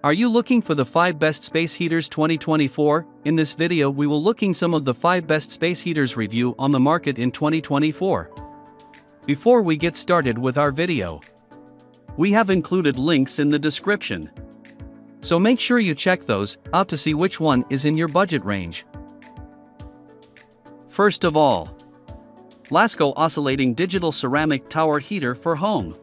Are you looking for the 5 best space heaters 2024? In this video we will looking some of the 5 best space heaters review on the market in 2024. Before we get started with our video, we have included links in the description. So make sure you check those out to see which one is in your budget range. First of all, Lasco oscillating digital ceramic tower heater for home.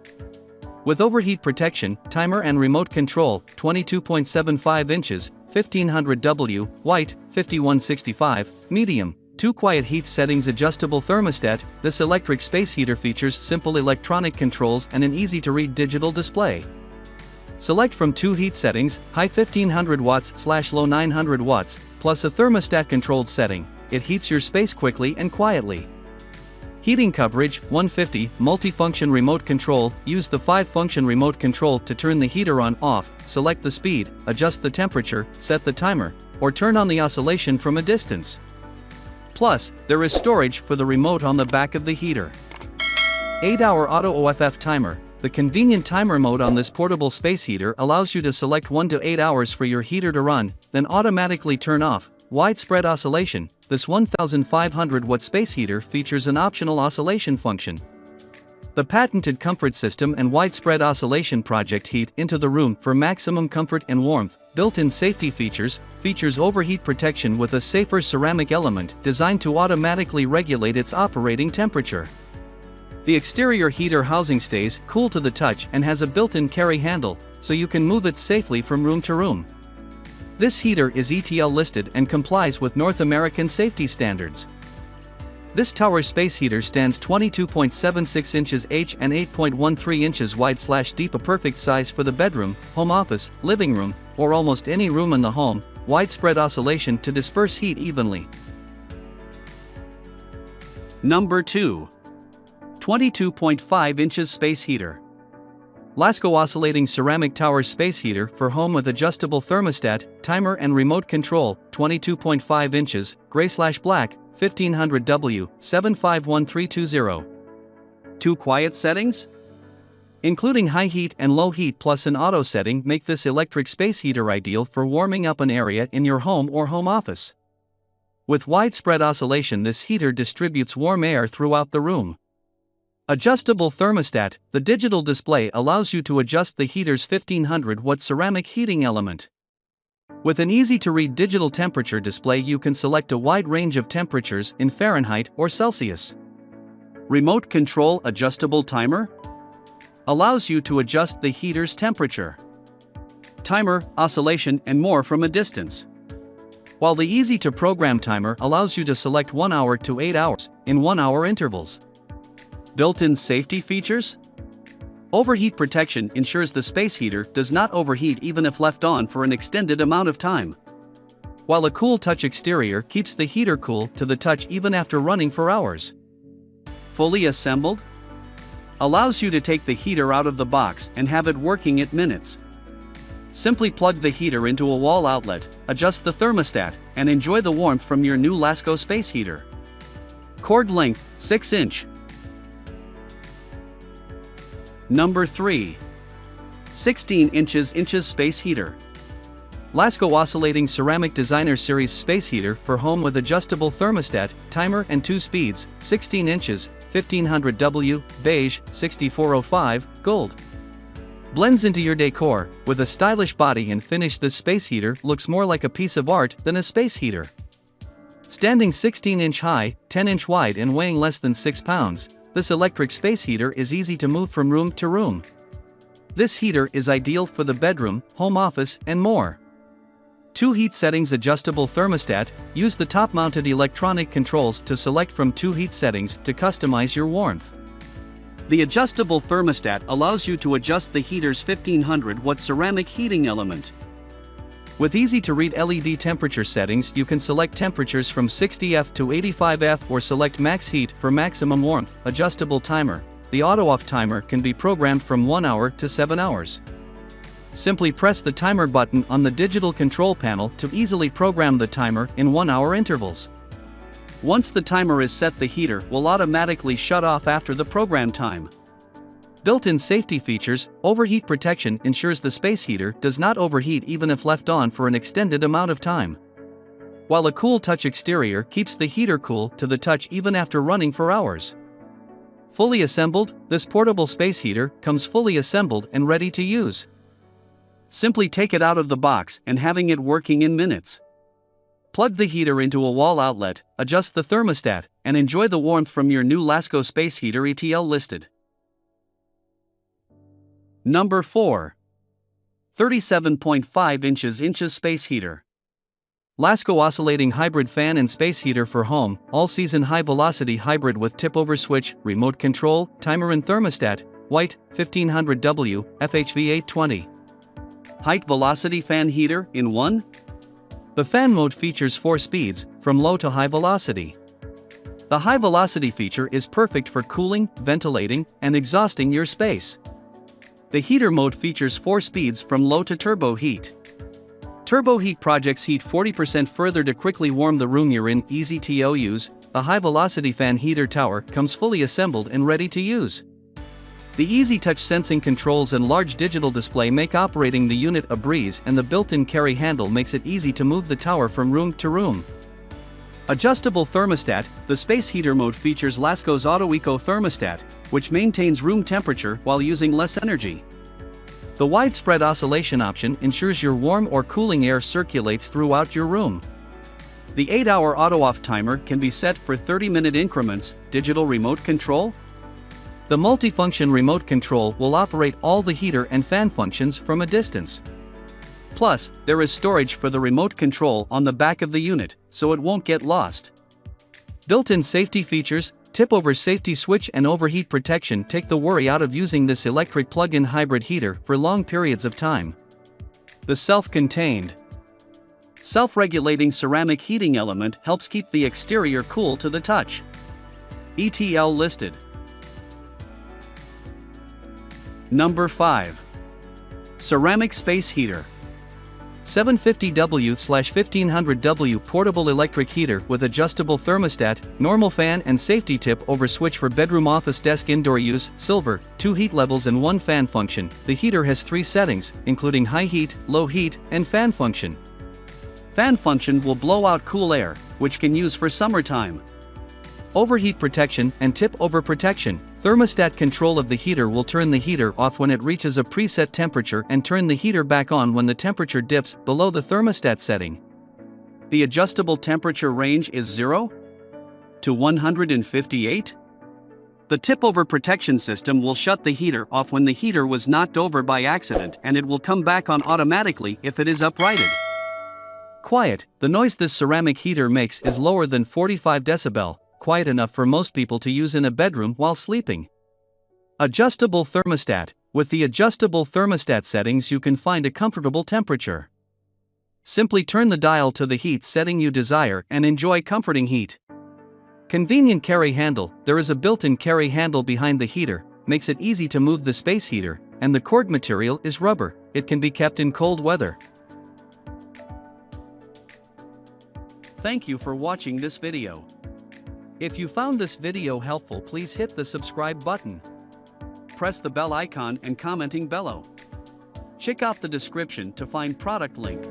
With overheat protection, timer and remote control, 22.75 inches, 1500W, white, 5165, medium, 2 quiet heat settings adjustable thermostat. This electric space heater features simple electronic controls and an easy-to-read digital display. Select from 2 heat settings, high 1500 watts/low 900 watts, plus a thermostat-controlled setting. It heats your space quickly and quietly. Heating coverage, 150, multifunction remote control. Use the 5-function remote control to turn the heater on, off, select the speed, adjust the temperature, set the timer, or turn on the oscillation from a distance. Plus, there is storage for the remote on the back of the heater. 8-hour auto OFF timer. The convenient timer mode on this portable space heater allows you to select 1 to 8 hours for your heater to run, then automatically turn off. Widespread oscillation. This 1500-watt space heater features an optional oscillation function. The patented comfort system and widespread oscillation project heat into the room for maximum comfort and warmth. Built-in safety features overheat protection with a safer ceramic element designed to automatically regulate its operating temperature. The exterior heater housing stays cool to the touch and has a built-in carry handle, so you can move it safely from room to room. This heater is ETL listed and complies with North American safety standards. This tower space heater stands 22.76 inches H and 8.13 inches wide/deep, a perfect size for the bedroom, home office, living room, or almost any room in the home. Widespread oscillation to disperse heat evenly. Number 2. 22.5 inches space heater. Lasco oscillating ceramic tower space heater for home with adjustable thermostat, timer and remote control, 22.5 inches, gray/black, 1500W, 751320. 2 quiet settings? Including high heat and low heat plus an auto setting make this electric space heater ideal for warming up an area in your home or home office. With widespread oscillation, this heater distributes warm air throughout the room. Adjustable thermostat. The digital display allows you to adjust the heater's 1500-watt ceramic heating element. With an easy-to-read digital temperature display, you can select a wide range of temperatures in Fahrenheit or Celsius. Remote control adjustable timer allows you to adjust the heater's temperature, timer, oscillation, and more from a distance. While the easy-to-program timer allows you to select 1 hour to 8 hours in 1-hour intervals. Built-in safety features? Overheat protection ensures the space heater does not overheat even if left on for an extended amount of time. While a cool touch exterior keeps the heater cool to the touch even after running for hours. Fully assembled? Allows you to take the heater out of the box and have it working in minutes. Simply plug the heater into a wall outlet, adjust the thermostat, and enjoy the warmth from your new Lasco space heater. Cord length, 6 inch. Number 3. 16 inches space heater. Lasco oscillating ceramic designer series space heater for home with adjustable thermostat, timer and 2 speeds, 16 inches, 1500W, beige, 6405, gold. Blends into your decor. With a stylish body and finish, this space heater looks more like a piece of art than a space heater. Standing 16-inch high, 10-inch wide and weighing less than 6 pounds, this electric space heater is easy to move from room to room. This heater is ideal for the bedroom, home office, and more. 2 heat settings adjustable thermostat. Use the top-mounted electronic controls to select from 2 heat settings to customize your warmth. The adjustable thermostat allows you to adjust the heater's 1500-watt ceramic heating element. With easy-to-read LED temperature settings, you can select temperatures from 60°F to 85°F or select max heat for maximum warmth. Adjustable timer. The auto-off timer can be programmed from 1 hour to 7 hours. Simply press the timer button on the digital control panel to easily program the timer in 1-hour intervals. Once the timer is set, the heater will automatically shut off after the program time. With built-in safety features, overheat protection ensures the space heater does not overheat even if left on for an extended amount of time. While a cool touch exterior keeps the heater cool to the touch even after running for hours. Fully assembled, this portable space heater comes fully assembled and ready to use. Simply take it out of the box and having it working in minutes. Plug the heater into a wall outlet, adjust the thermostat, and enjoy the warmth from your new Lasco space heater ETL listed. Number 4. 37.5 inches space heater. Lasco oscillating hybrid fan and space heater for home, all-season high-velocity hybrid with tip-over switch, remote control, timer and thermostat, white, 1500W, FHV 820. Height velocity fan heater in one. The fan mode features 4 speeds, from low to high velocity. The high velocity feature is perfect for cooling, ventilating, and exhausting your space. The heater mode features 4 speeds from low to turbo heat. Turbo heat projects heat 40% further to quickly warm the room you're in. Easy to use. The high velocity fan heater tower comes fully assembled and ready to use. The easy touch sensing controls and large digital display make operating the unit a breeze, and the built-in carry handle makes it easy to move the tower from room to room. Adjustable thermostat. The space heater mode features Lasco's Auto Eco thermostat, which maintains room temperature while using less energy. The widespread oscillation option ensures your warm or cooling air circulates throughout your room. The 8-hour auto-off timer can be set for 30-minute increments. Digital remote control. The multifunction remote control will operate all the heater and fan functions from a distance. Plus, there is storage for the remote control on the back of the unit, so it won't get lost. Built-in safety features, tip-over safety switch and overheat protection take the worry out of using this electric plug-in hybrid heater for long periods of time. The self-contained, self-regulating ceramic heating element helps keep the exterior cool to the touch. ETL listed. Number 5. Ceramic space heater. 750W/1500W portable electric heater with adjustable thermostat, normal fan and safety tip over switch for bedroom, office, desk, indoor use. Silver, 2 heat levels and 1 fan function. The heater has 3 settings, including high heat, low heat, and fan function. Fan function will blow out cool air, which can use for summertime. Overheat protection and tip over protection. Thermostat control of the heater will turn the heater off when it reaches a preset temperature and turn the heater back on when the temperature dips below the thermostat setting. The adjustable temperature range is 0 to 158. The tip-over protection system will shut the heater off when the heater was knocked over by accident, and it will come back on automatically if it is uprighted. Quiet. The noise this ceramic heater makes is lower than 45 decibel. Quiet enough for most people to use in a bedroom while sleeping. Adjustable thermostat. With the adjustable thermostat settings you can find a comfortable temperature. Simply turn the dial to the heat setting you desire and enjoy comforting heat. Convenient carry handle. There is a built-in carry handle behind the heater, makes it easy to move the space heater, and the cord material is rubber. It can be kept in cold weather. Thank you for watching this video. If you found this video helpful, please hit the subscribe button. Press the bell icon and commenting below. Check out the description to find product link.